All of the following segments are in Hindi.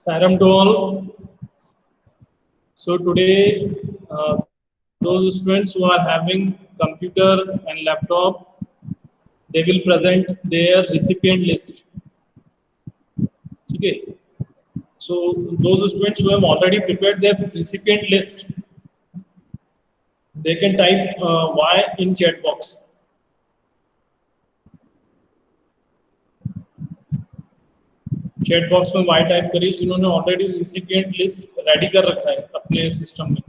Saram to all. So today, those students who are having computer and laptop, they will present their recipient list. Okay. So those students who have already prepared their recipient list, they can type Y in chat box. Chat box में वाई टाइप करिए जिन्होंने ऑलरेडी रिसिपिएंट लिस्ट रेडी कर रखा है अपने सिस्टम में.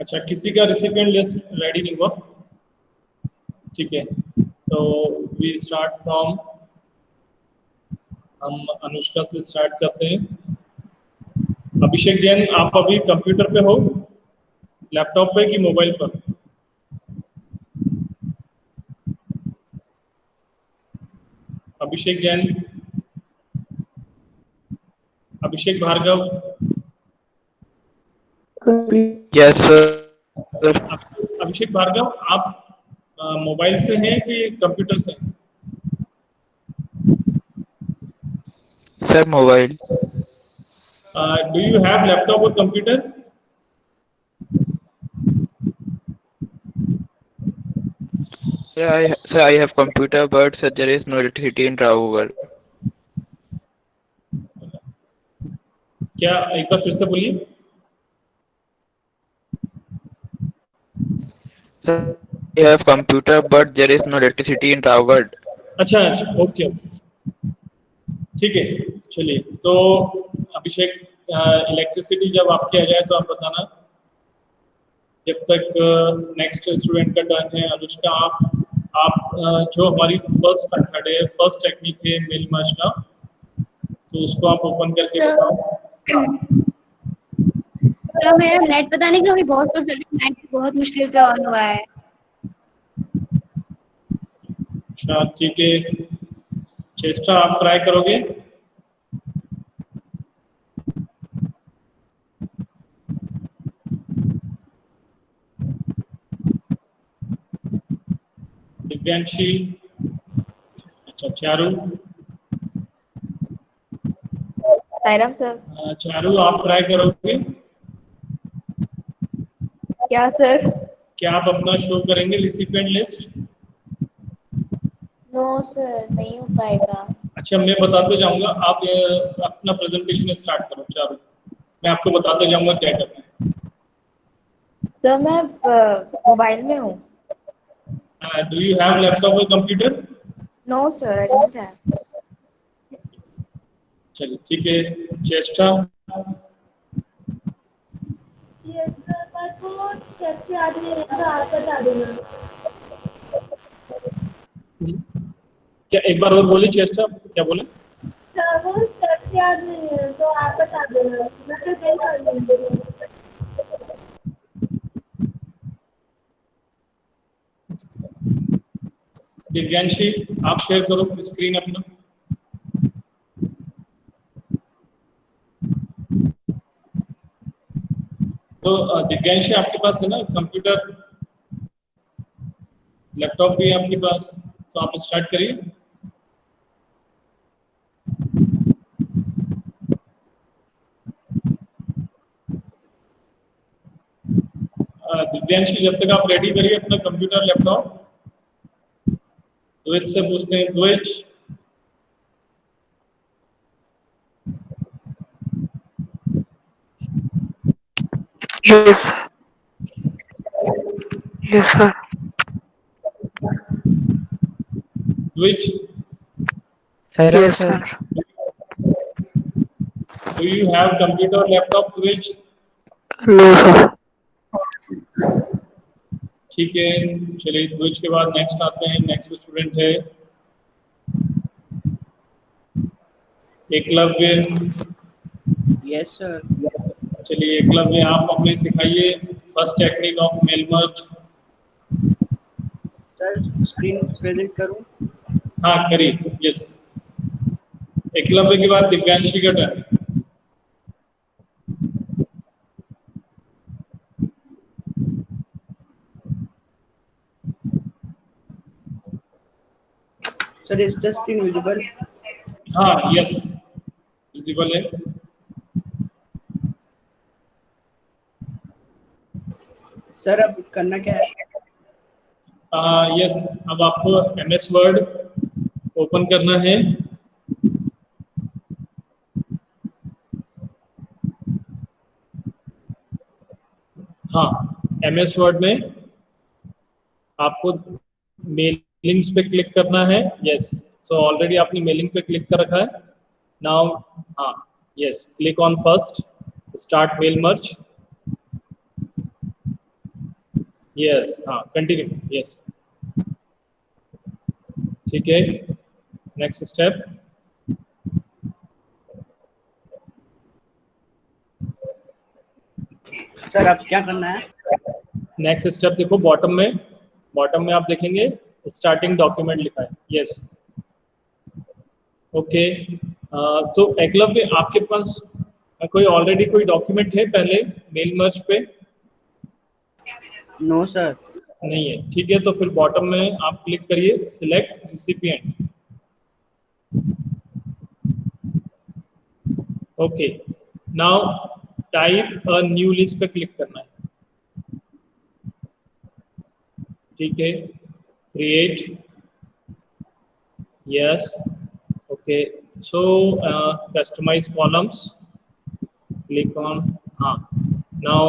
अच्छा, किसी का रिसिपिएंट लिस्ट रेडी नहीं हुआ? ठीक है, तो वी स्टार्ट फ्रॉम, हम अनुष्का से स्टार्ट करते हैं. अभिषेक जैन, आप अभी कंप्यूटर पे हो, लैपटॉप पे कि मोबाइल पर? अभिषेक जैन, अभिषेक भार्गव. Yes sir. अभिषेक भार्गव, आप मोबाइल से हैं कि कंप्यूटर से? Sir mobile. Do you have laptop और computer? Sir, I have computer, but sir, there is no electricity in Raugarh. क्या, एक बार फिर से बोलिए. Sir, I have computer, but there is no electricity in Raugarh. अच्छा, ओके, ठीक है. चलिए, तो अभिषेक, इलेक्ट्रिसिटी जब आपकी आ जाए तो आप बताना. जब तक नेक्स्ट स्टूडेंट का टर्न है. अनुष्का, आप जो हमारी फर्स्ट मेथड है, फर्स्ट टेक्निक है मेल मर्ज का, तो उसको आप ओपन करके बताओ. सर मेरा नेट पता नहीं क्यों बहुत कुछ नेट बहुत मुश्किल से ऑन हुआ है. अच्छा, ठीक है. चेष्टा आप ट्राई करोगे? दिव्यांशी. अच्छा, चारू. सायराम सर. चारू, आप ट्राई करोगे? क्या सर? क्या आप अपना शो करेंगे रिसिपिएंट लिस्ट? नो सर, नहीं हो पाएगा. अच्छा, मैं बताते जाऊंगा, आप अपना प्रेजेंटेशन स्टार्ट करो. चारू, मैं आपको बताते जाऊंगा क्या करना है. सर मैं मोबाइल में हूँ. डू यू हैव लैपटॉप और computer? No sir, I don't have. चलिए, ठीक है. चेष्टा. यस सर, पर वो कैसे आदमी है तो आप बता देना. क्या, एक बार और बोली चेष्टा, क्या बोले? सर वो कैसे आदमी है तो आप बता देना, मैं तो सही कर लूंगी. दिव्यांशी, आप शेयर करो स्क्रीन अपना. तो दिव्यांशी, आपके पास है ना कंप्यूटर, लैपटॉप भी है आपके पास, तो आप स्टार्ट करिए. दिव्यांशी, जब तक आप रेडी करिए अपना कंप्यूटर लैपटॉप. द्वैत से पूछते हैं. द्वैत, Yes. Yes, sir. द्वैत, Yes, sir. Do you have computer और लैपटॉप? द्वैत, No, sir. ठीक है. चलिए, द्वैत के बाद नेक्स्ट आते हैं. नेक्स्ट स्टूडेंट है एकलव्य. Yes sir. चलिए एकलव्य, आप हमें सिखाइए first technique of mail merge. Sir screen present करूं? हाँ करिए, यस। एकलव्य के बाद दिव्यांशी का turn. Sir, is the screen visible? हाँ यस, विजिबल है। सर अब करना क्या है? यस, अब आपको MS वर्ड ओपन करना है। हाँ, MS वर्ड में आपको मेलिंग्स पे क्लिक करना है। यस, सो ऑलरेडी आपने मेलिंग पे क्लिक कर रखा है। नाउ हाँ yes, click on first, start mail merge. Yes, हाँ कंटिन्यू, यस ठीक है। Next step. सर अब क्या करना है? नेक्स्ट स्टेप देखो, बॉटम में आप देखेंगे स्टार्टिंग डॉक्यूमेंट लिखा है। Yes okay. तो एकलव्य आपके पास कोई ऑलरेडी कोई डॉक्यूमेंट है पहले मेल मर्ज पे? No sir. नहीं है, ठीक है। तो फिर बॉटम में आप क्लिक करिए select recipient. Okay, now type a new list पे क्लिक करना है। ठीक है, create, yes okay. So customise columns, click on now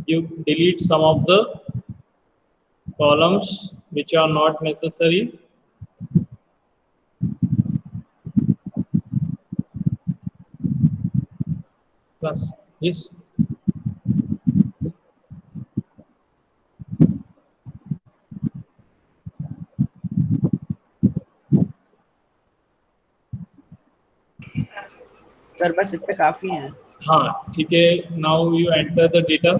you delete some of the columns which are not necessary. Plus yes, sir बस इतने काफी हैं। हाँ ठीक है। now you enter the data.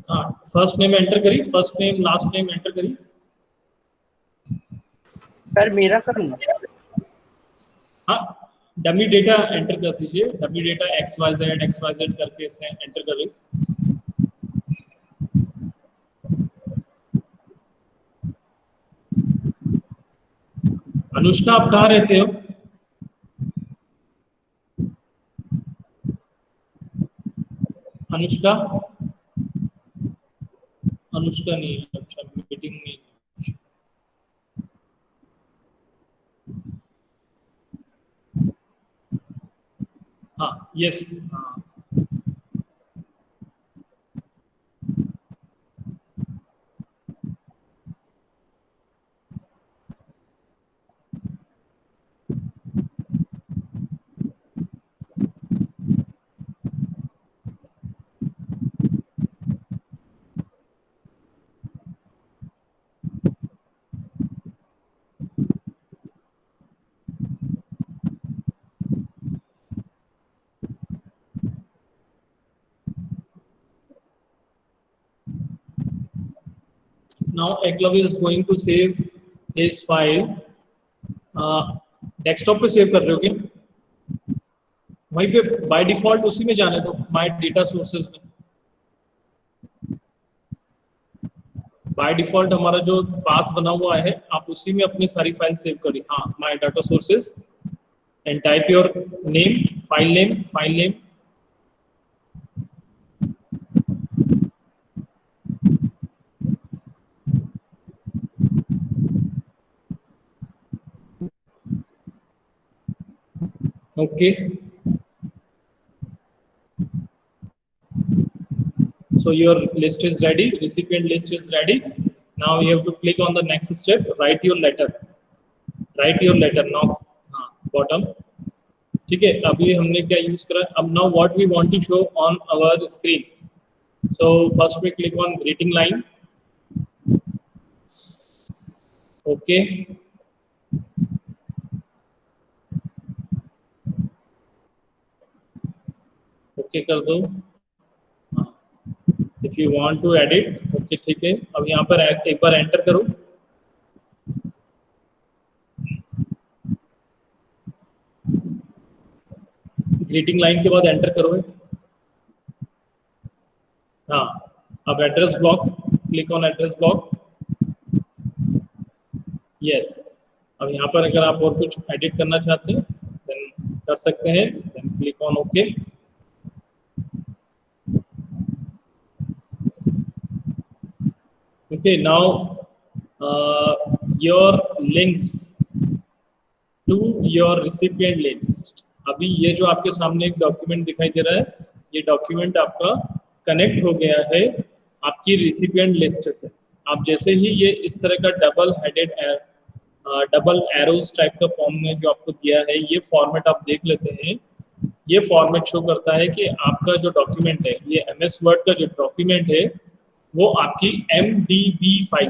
हाँ, फर्स्ट नेम एंटर करी, first name last name enter करी। सर मेरा करूँ? हाँ, डमी डेटा एंटर कर दीजिए, डमी डेटा XYZ करके इसे एंटर करिए। अनुष्का आप कहाँ रहते हो? अनुष्का, अनुष्का नहीं है, अच्छा मीटिंग में। हाँ यस, हाँ now Eklavya is going to save his file. Desktop पे सेव कर रहे हो क्या? वहीं पे बाय डिफॉल्ट उसी में जाने दो, माय डेटा सोर्सेज में। बाय डिफॉल्ट हमारा जो पाथ बना हुआ है आप उसी में अपनी सारी फाइल सेव करिए। हाँ, my data sources and type your name, file name. Okay So your list is ready, recipient list is ready. Now you have to click on the next step, write your letter. Write your letter now, हाँ, bottom. ठीक है, अभी हमने क्या यूज करा? अब now what we want to show on our screen. So first we click on greeting line. Okay. Okay कर दो. If you want to edit, okay ठीक है. अब यहाँ पर एक बार एंटर करो. ग्रीटिंग लाइन के बाद एंटर करो. हाँ, अब address block, click on address block. Yes, अब यहाँ पर अगर आप और कुछ एडिट करना चाहते हैं देन कर सकते हैं. Then click on okay. Okay, now your links to your recipient list. अभी ये जो आपके सामने एक डॉक्यूमेंट दिखाई दे रहा है, ये डॉक्यूमेंट आपका कनेक्ट हो गया है आपकी रिसिपिएंट लिस्ट से. आप जैसे ही ये इस तरह का डबल एरोस टाइप का फॉर्म में जो आपको दिया है, ये फॉर्मेट आप देख लेते हैं. ये फॉर्मेट शो करता है कि आपका जो डॉक्यूमेंट है, ये MS वर्ड का जो डॉक्यूमेंट है, वो आपकी MDB file,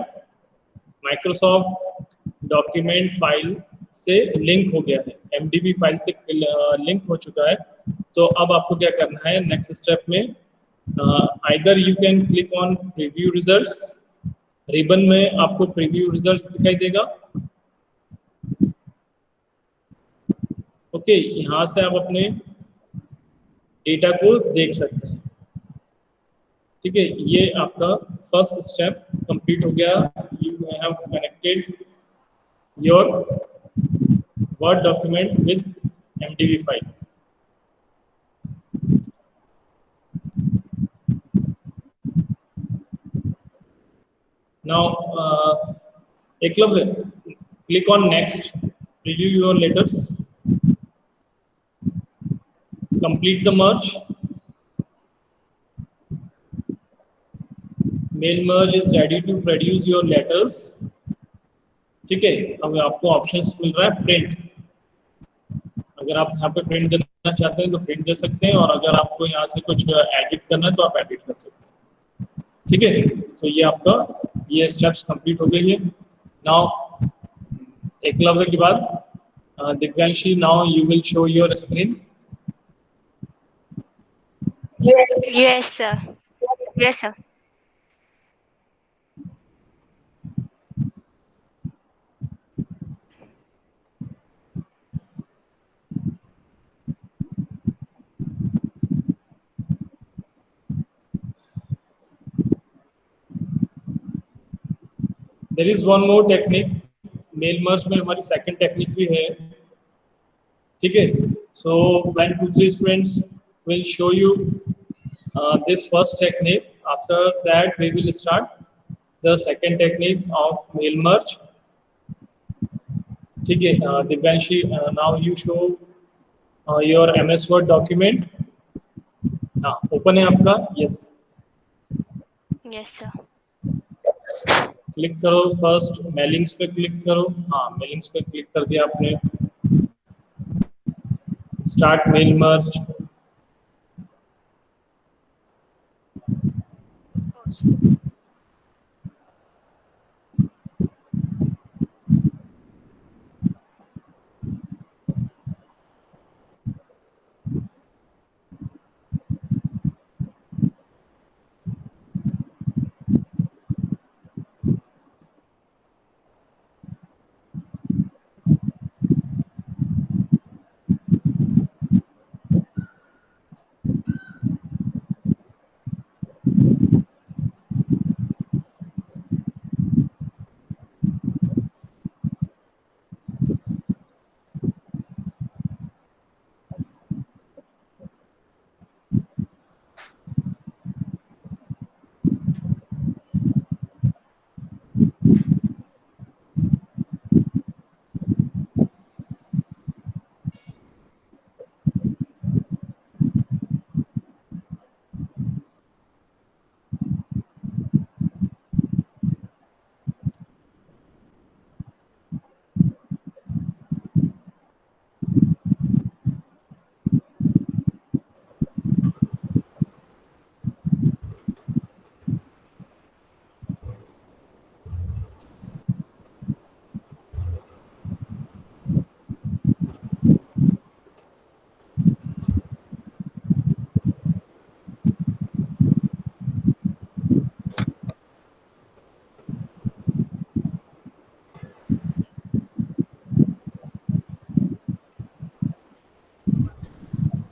Microsoft document file से लिंक हो गया है. MDB फाइल से लिंक हो चुका है. तो अब आपको क्या करना है नेक्स्ट स्टेप में? Either you can click on preview results. Ribbon में आपको प्रीव्यू रिजल्ट्स दिखाई देगा. ओके, यहाँ से आप अपने डेटा को देख सकते हैं. ठीक है, ये आपका फर्स्ट स्टेप कंप्लीट हो गया. You have connected your word document with MDB file. Now Eklavya, click on next, preview your letters, complete the merge. Mail merge is ready to produce your letters. ठीक है, अब आपको ऑप्शंस मिल रहा है प्रिंट. अगर आप यहाँ पे प्रिंट देना चाहते हैं तो प्रिंट दे सकते हैं, और अगर आपको यहाँ से कुछ एडिट करना है तो आप एडिट कर सकते हैं. ठीक है, तो ये आपका ये स्टेप्स कंप्लीट हो गई है. नाउ एकलव्य के बाद Divyanshi, now you will show your screen. Yes, sir. Yes, sir. There is one more technique. Mail merge में हमारी सेकंड टेक्निक भी है. ठीक है, so when 2-3 students will show you this first technique. After that we will start the second technique of mail merge. ठीक है, Divyanshi, now you show your MS Word document. हाँ, ओपन है आपका? यस. Yes, sir. क्लिक करो, फर्स्ट मेलिंग्स पे क्लिक करो. हाँ, मेलिंग्स पे क्लिक कर दिया आपने. Start mail merge.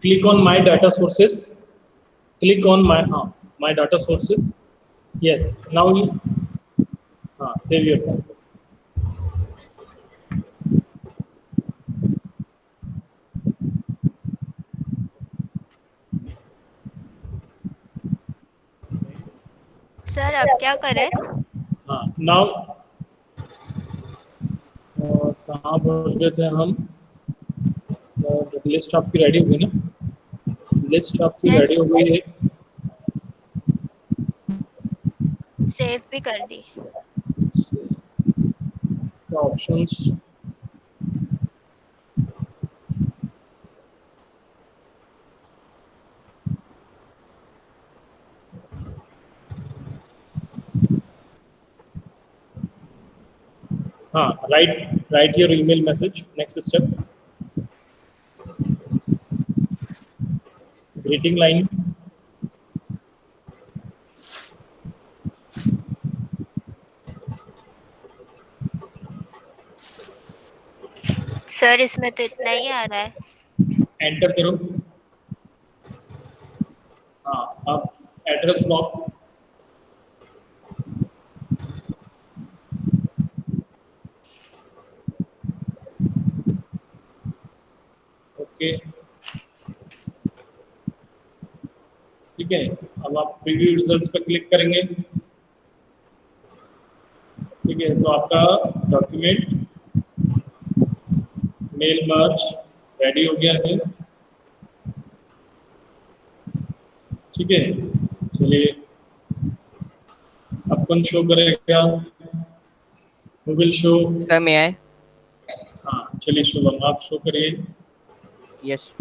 click on my data sources, click on my data sources. Yes, now you save your file. Sir अब क्या करें? हाँ, नाउ कहाँ पहुँच गए थे हम? लिस्ट आपकी रेडी हो गई ना? लिस्ट आपकी Yes. रेडी हो गई है। सेव भी कर दी। ऑप्शंस हाँ, write your email message. Next step, greeting line. Sir इसमें तो इतना ही आ रहा है। एंटर करो। हाँ, अब एड्रेस ब्लॉक। ओके, ठीक है। अब आप प्रीव्यू रिजल्ट्स पर क्लिक करेंगे। ठीक है, तो आपका डॉक्यूमेंट मेल मर्ज रेडी हो गया है। ठीक है, चलिए अब कौन शो करेगा? Who will show? Sir may I? हाँ, चलिए शुभम आप शो करिए। Yes.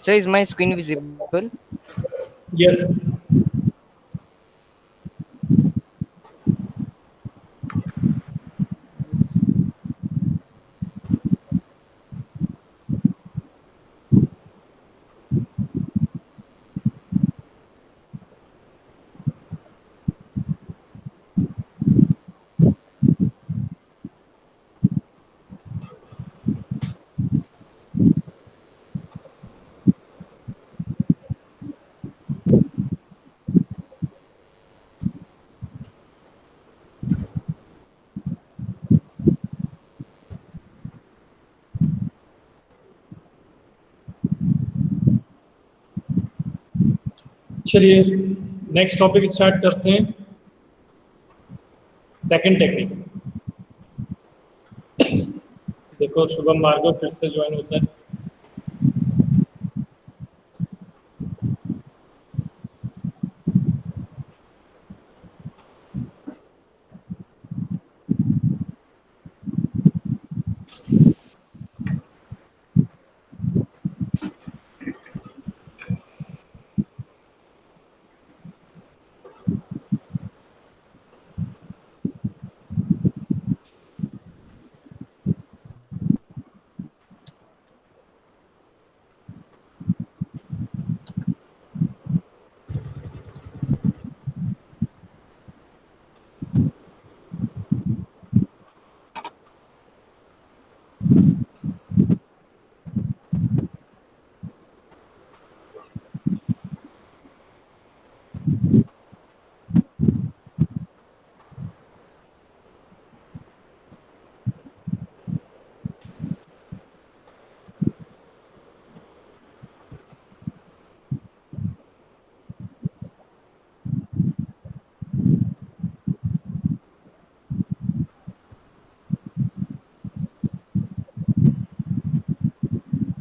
Sir, is my screen visible? Yes, चलिए नेक्स्ट टॉपिक स्टार्ट करते हैं। Second technique. देखो शुभम भार्गव फिर से ज्वाइन होता है।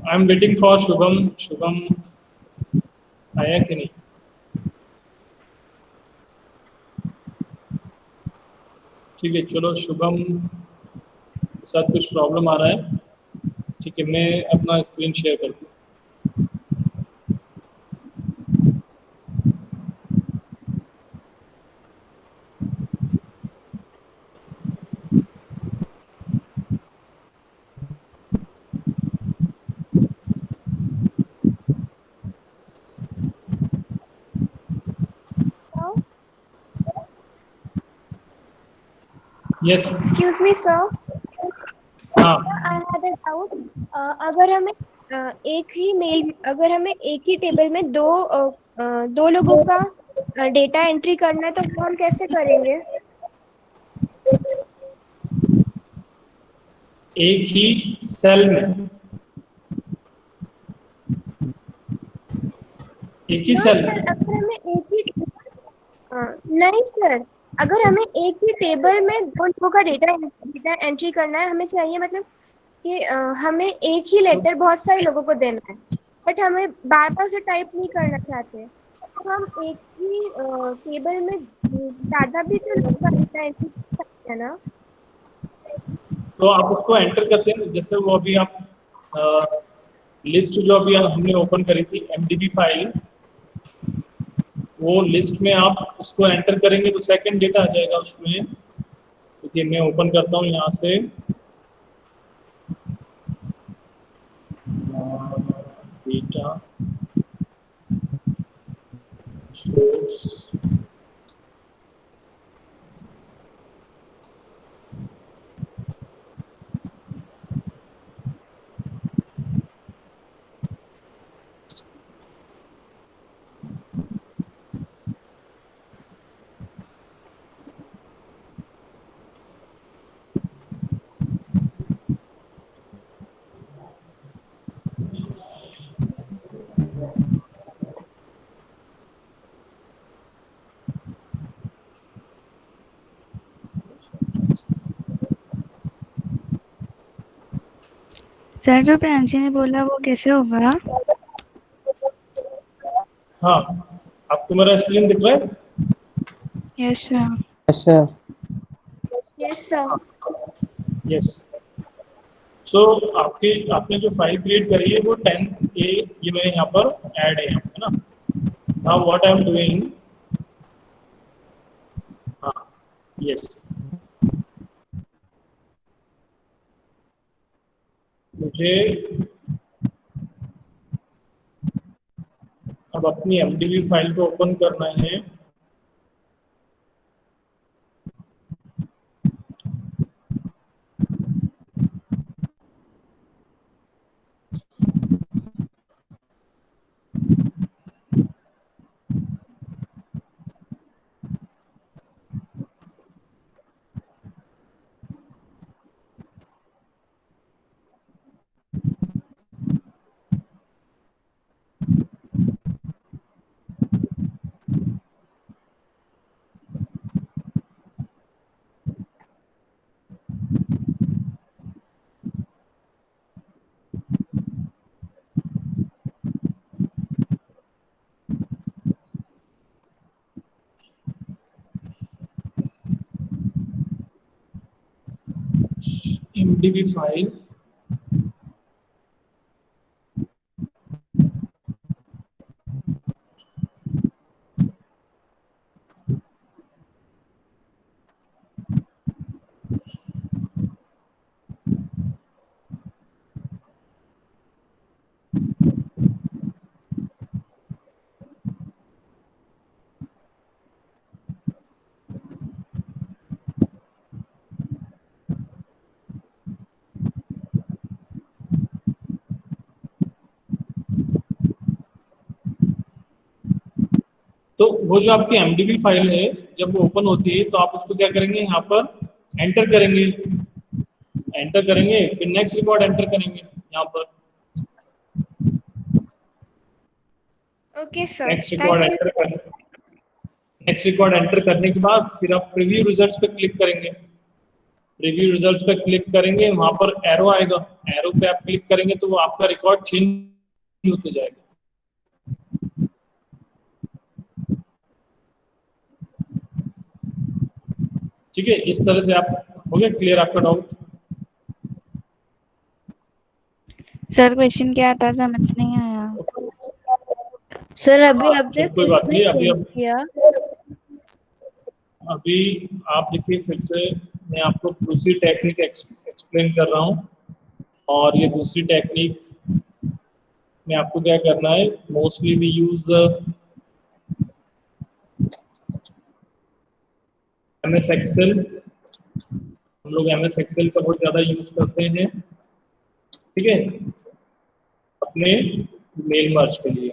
I am waiting for Shubham. Shubham आया कि नहीं? ठीक है, चलो शुभम के साथ कुछ प्रॉब्लम आ रहा है। ठीक है, मैं अपना स्क्रीन शेयर करता हूँ। यस। Excuse me, sir. हाँ, I had a doubt. अगर हमें एक ही टेबल में दो लोगों का डेटा एंट्री करना है तो वो हम कैसे करेंगे? एक ही सेल में, एक ही सेल में। अगर हमें एक ही नहीं सर, अगर हमें एक ही टेबल में दो लोगों का डेटा एंट्री करना है, हमें चाहिए मतलब कि हमें एक ही लेटर बहुत सारे लोगों को देना है, बट हमें बार बार से टाइप नहीं करना चाहते, तो हम एक ही टेबल में ज़्यादा भी तो लोगों का डेटा एंट्री कर सकते हैं ना? तो आप उसको एंटर करते हैं, जैसे वो अभी आप लिस्ट जो अभी हमने ओपन करी थी MDB फाइल, वो लिस्ट में आप उसको एंटर करेंगे तो सेकंड डेटा आ जाएगा उसमें। देखिए मैं ओपन करता हूँ यहाँ से, डेटा सोर्स, सर जो प्रियांशी ने बोला वो कैसे होगा? हाँ आपको मेरा स्क्रीन दिख रहा है? Yes sir. Yes sir. Yes. So आपने जो फाइल क्रिएट करी है वो 10th A ये मैंने यहाँ पर ऐड है ना। Now what I am doing, हाँ यस, मुझे अब अपनी MDB फाइल को ओपन करना है। MDB फाइल, तो वो जो आपकी MDB फाइल है जब वो ओपन होती है तो आप उसको क्या करेंगे, यहाँ पर एंटर करेंगे, फिर नेक्स्ट रिकॉर्ड एंटर करेंगे यहाँ पर। Okay sir, next record enter करने के बाद फिर आप प्रीव्यू रिजल्ट्स पे क्लिक करेंगे। प्रीव्यू रिजल्ट्स पे क्लिक करेंगे, वहां पर एरो आएगा, एरो पे आप क्लिक करेंगे तो वो आपका रिकॉर्ड चेंज होते जाएगा। ठीक है, इस तरह से आप हो गया क्लियर आपका डाउट? सर क्वेश्चन क्या था समझ नहीं आया। सर अभी हाँ, आपने कोई बात नहीं, अभी चेंज किया। अभी आप देखिए फिर से मैं आपको दूसरी टेक्निक एक्सप्लेन कर रहा हूँ, और ये दूसरी टेक्निक में आपको क्या करना है, mostly we use MS Excel. हम लोग MS एक्सेल का बहुत ज़्यादा यूज करते हैं, ठीक है, अपने मेल मर्ज के लिए।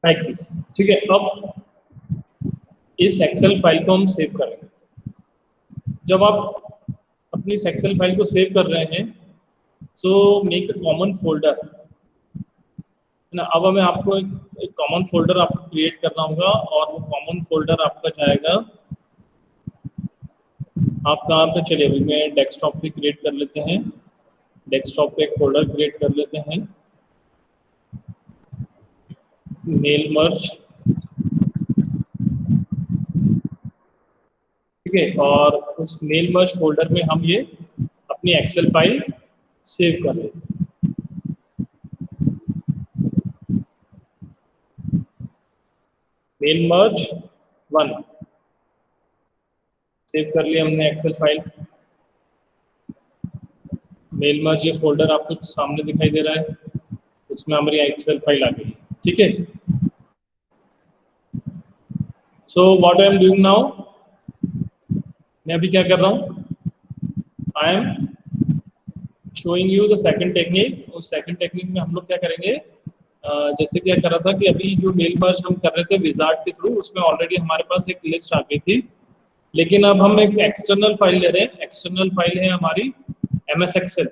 लाइक दिस, ठीक है। अब इस एक्सेल फाइल को हम सेव करेंगे। जब आप अपनी इस एक्सेल फाइल को सेव कर रहे हैं, so make a common folder, है ना। अब हमें आपको एक कॉमन फोल्डर आपको क्रिएट करना होगा, और वो कॉमन फोल्डर आपका जाएगा, आप कहाँ पे, चलिए अभी मैं डेस्कटॉप पे क्रिएट कर लेते हैं, डेस्कटॉप पे एक फोल्डर क्रिएट कर लेते हैं, मेल मर्ज, ठीक है। और उस मेल मर्ज फोल्डर में हम ये अपनी एक्सेल फाइल सेव कर लेते हैं। मेल मर्ज 1 सेव कर लिया हमने एक्सेल फाइल। मेल मर्ज ये फोल्डर आपको सामने दिखाई दे रहा है, इसमें हमारी एक्सेल फाइल आ गई, ठीक है। So what I am doing now, मैं अभी क्या कर रहा हूँ, I am showing you the second technique. उस सेकंड टेक्निक में हम लोग क्या करेंगे, जैसे क्या कर रहा था कि अभी जो मेल मर्ज हम कर रहे थे विजार्ड के थ्रू, उसमें ऑलरेडी हमारे पास एक लिस्ट आ गई थी, लेकिन अब हम एक एक्सटर्नल फाइल ले रहे हैं। एक्सटर्नल फाइल है हमारी MS एक्सेल।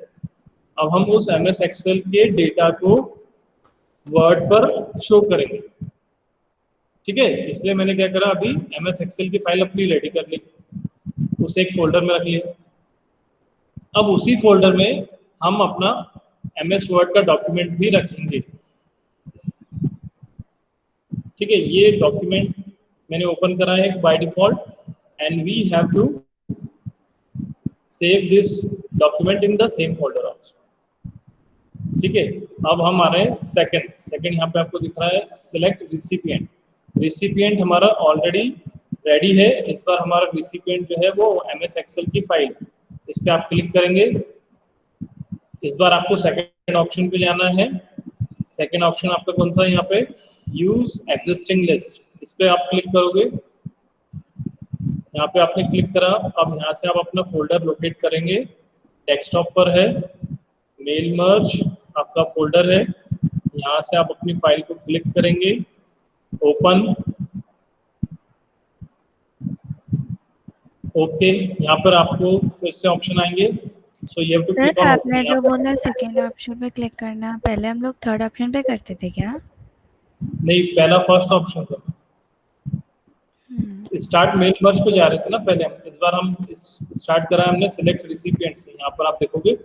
अब हम उस MS एक्सेल के डेटा को वर्ड पर शो करेंगे, ठीक है। इसलिए मैंने क्या करा, अभी MS एक्सेल की फाइल अपनी रेडी कर ली, उसे एक फोल्डर में रख लिया। अब उसी फोल्डर में हम अपना MS वर्ड का डॉक्यूमेंट भी रखेंगे, ठीक है। ये डॉक्यूमेंट मैंने ओपन करा है by default, and we have to save this document in the same folder also, ठीक है। अब हम आ रहे हैं सेकंड यहाँ पे आपको दिख रहा है सिलेक्ट रिसिपिएंट। रिसिपिएंट हमारा ऑलरेडी रेडी है। इस बार हमारा रिसिपिएंट जो है वो MS एक्सेल की फाइल, इस पर आप क्लिक करेंगे। इस बार आपको सेकंड ऑप्शन पे जाना है। सेकंड ऑप्शन आपका कौन सा है, यहाँ पे यूज एग्जिस्टिंग लिस्ट, इस पे आप क्लिक करोगे। यहाँ पे आपने क्लिक करा, अब यहाँ से आप अपना फोल्डर लोकेट करेंगे। डेस्कटॉप पर है, मेल मर्ज आपका फोल्डर है, यहाँ से आप अपनी फाइल को क्लिक करेंगे, ओपन, ओके। यहाँ पर आपको फिर से ऑप्शन आएंगे, so you have to click sir on. आपने जो बोला सेकेंड ऑप्शन पे क्लिक करना, पहले हम लोग थर्ड ऑप्शन पे करते थे क्या? नहीं, पहला फर्स्ट ऑप्शन था, स्टार्ट मेल मर्ज पे जा रहे थे ना पहले हम। इस बार हम स्टार्ट करा हमने सिलेक्ट रिसिपिएंट से। यहाँ पर आप देखोगे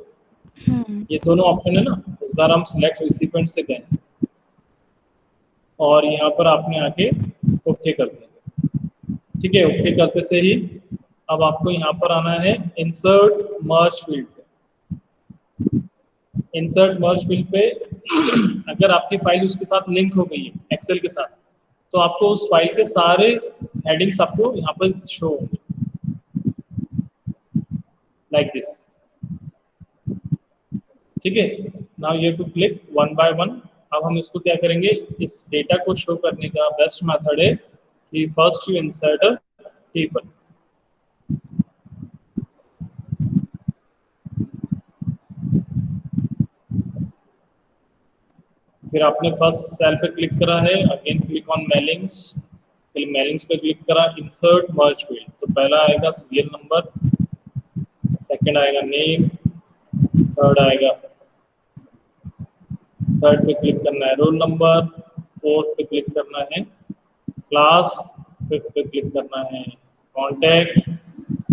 ये दोनों ऑप्शन है ना, इस बार हम सिलेक्ट रिसिपिएंट से गए, और यहाँ पर आपने आके ओके कर दिया, ठीक है। ओके करते से ही अब आपको यहाँ पर आना है इंसर्ट मर्ज फील्ड पे। इंसर्ट मर्ज फील्ड पे अगर आपकी फाइल उसके साथ लिंक हो गई है एक्सेल के साथ, तो आपको उस फाइल के सारे हेडिंग्स आपको यहाँ पर शो होंगे, लाइक दिस। ठीक है, now you have to click one by one. अब हम इसको क्या करेंगे, इस डेटा को शो करने का बेस्ट मेथड है कि first you insert a table. फिर आपने फर्स्ट सेल पे क्लिक करा है, अगेन क्लिक ऑन मेलिंग्स, फिर मेलिंग्स पे क्लिक करा, इंसर्ट मर्ज फील्ड। तो पहला आएगा सीरियल नंबर, सेकंड आएगा नेम, थर्ड आएगा, थर्ड पे क्लिक करना है रोल नंबर, फोर्थ पे क्लिक करना है क्लास, फिफ्थ पे क्लिक करना है कॉन्टैक्ट,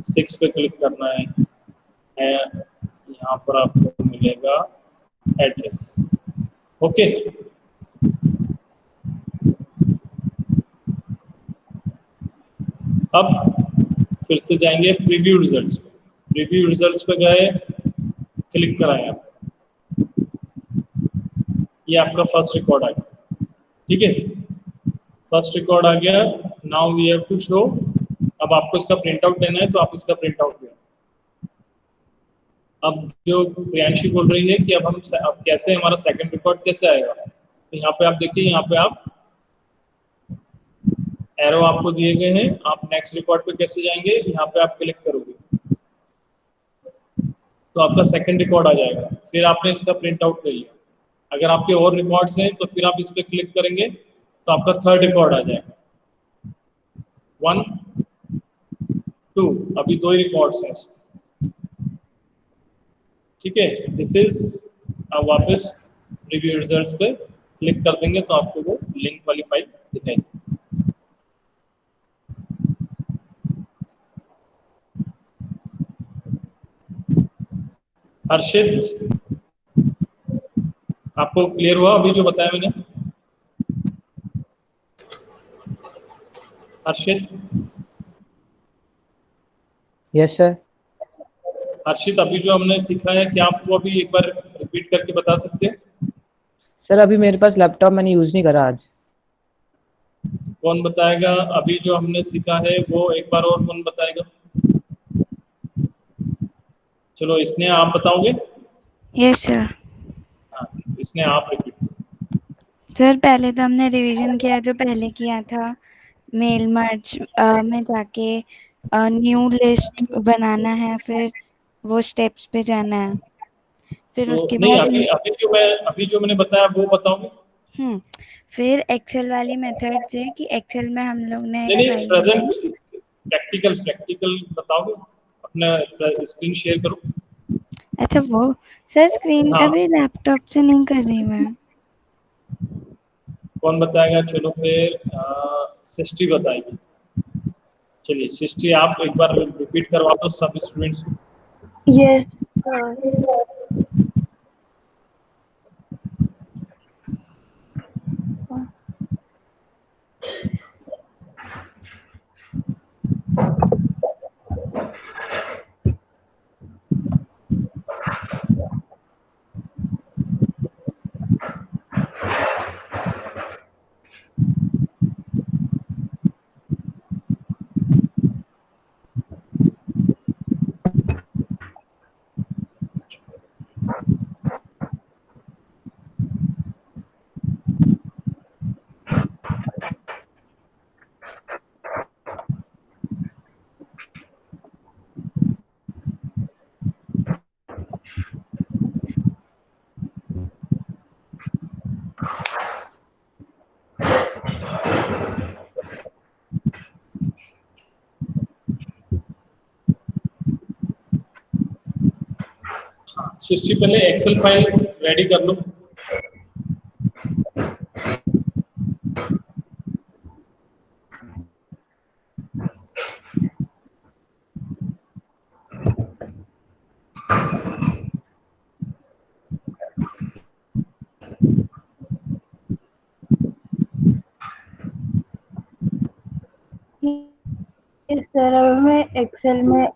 सिक्स पे क्लिक करना है यहाँ पर आपको मिलेगा एड्रेस। ओके, अब फिर से जाएंगे प्रीव्यू रिजल्ट्स पे। प्रीव्यू रिजल्ट्स पे गए, क्लिक कराएं आप, ये आपका फर्स्ट रिकॉर्ड आ गया। ठीक है, फर्स्ट रिकॉर्ड आ गया। Now we have to show, अब आपको इसका प्रिंट आउट लेना है तो आप इसका प्रिंट आउट लें। अब जो प्रियांशी बोल रही है कि अब कैसे हमारा सेकंड रिकॉर्ड कैसे आएगा, तो यहाँ पे आप देखिए, यहाँ पे आप एरो आपको दिए गए हैं, आप नेक्स्ट रिकॉर्ड पे कैसे जाएंगे, यहाँ पे आप क्लिक करोगे तो आपका सेकंड रिकॉर्ड आ जाएगा। फिर आपने इसका प्रिंट आउट ले लिया, अगर आपके और रिकॉर्ड्स हैं तो फिर आप इस पे क्लिक करेंगे तो आपका थर्ड रिकॉर्ड आ जाएगा। 1 2, अभी 2 ही रिकॉर्ड्स हैं इसमें। ठीक है, दिस इज, अब वापस रिव्यू रिजल्ट्स पे क्लिक कर देंगे तो आपको वो लिंक वाली फाइल दिखाएगी। हर्षित, आपको क्लियर हुआ अभी जो बताया मैंने? हर्षित? Yes sir. हर्षित, अभी जो हमने सीखा है क्या आपको अभी एक बार रिपीट करके बता सकते हैं? सर अभी मेरे पास लैपटॉप मैंने यूज नहीं करा आज। कौन बताएगा? अभी जो हमने सीखा है वो एक बार और कौन बताएगा? चलो, इसने आप बताओगे? Yes sir. हाँ, इसने आप रिपीट। सर पहले तो हमने रिवीजन किया जो पहले किया था, मेल मर्ज में जाके न्यू लिस्ट बनाना है, फिर वो स्टेप्स पे जाना है, फिर तो उसके नहीं, बाद अभी जो मैंने बताया वो बताओगे? फिर एक्सेल वाली मेथड से कि एक्सेल में हम लोग ने नहीं, फाइल प्रेजेंट प्रैक्टिकल बताओगे? अपना स्क्रीन शेयर करो। अच्छा वो सर स्क्रीन हाँ, अभी लैपटॉप से नहीं कर रही मैं। कौन बताएगा? चलो फिर सृष्टि बताएगी। चलिए सृष्टि, आप एक बार रिपीट करवा दो सब स्टूडेंट्स को। यस सृष्टि, पहले एक्सेल फाइल रेडी कर लो। इस तरह में एक्सेल में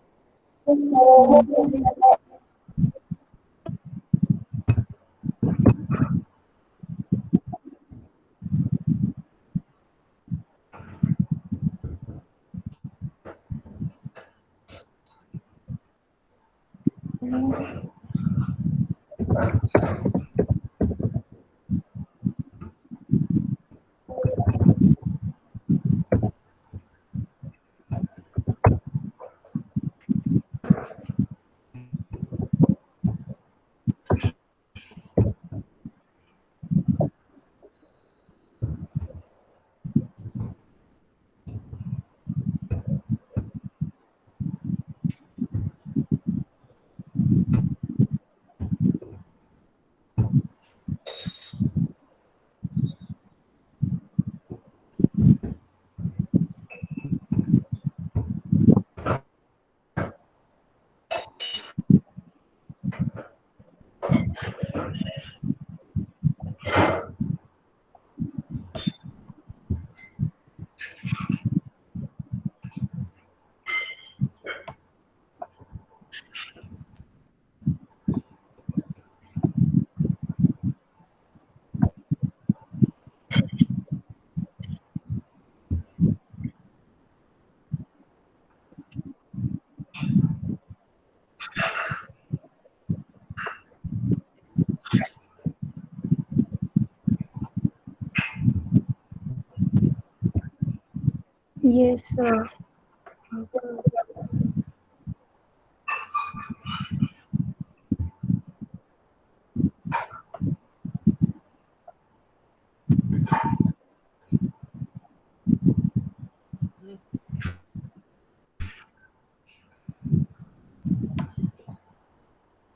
Yes, sir.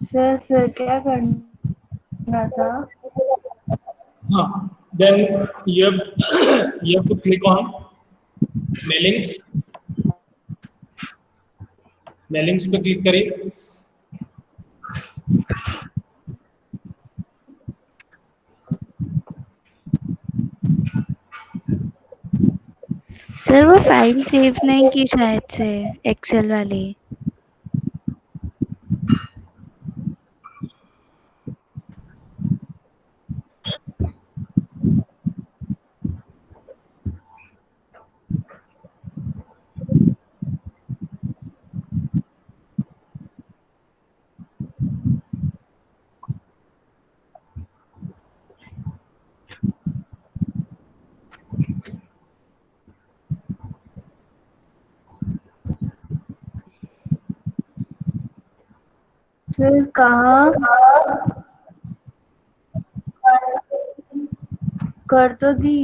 सर फिर क्या करना था? Then you have to click on mailings. Mailings पे क्लिक करें. सर वो फाइल सेव नहीं की शायद से, एक्सेल वाली. सर कहाँ? कर तो दी.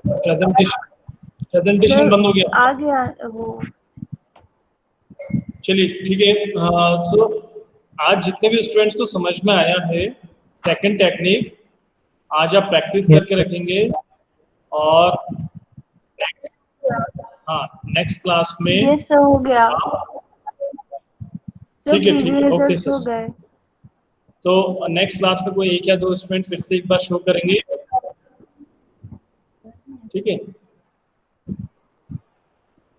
प्रेजेंटेशन बंद हो गया. आ गया वो. चलिए ठीक है. सो आज जितने भी स्टूडेंट्स को समझ में आया है सेकंड टेक्निक, आज आप प्रैक्टिस करके रखेंगे और नेक्स्ट क्लास में ये सब हो गया. ठीक है ठीक है. ओके हो गए. तो नेक्स्ट क्लास में कोई एक या दो स्टूडेंट फिर से एक बार शो करेंगे. ठीक है.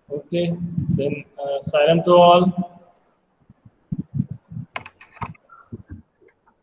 Okay then Sairam to all.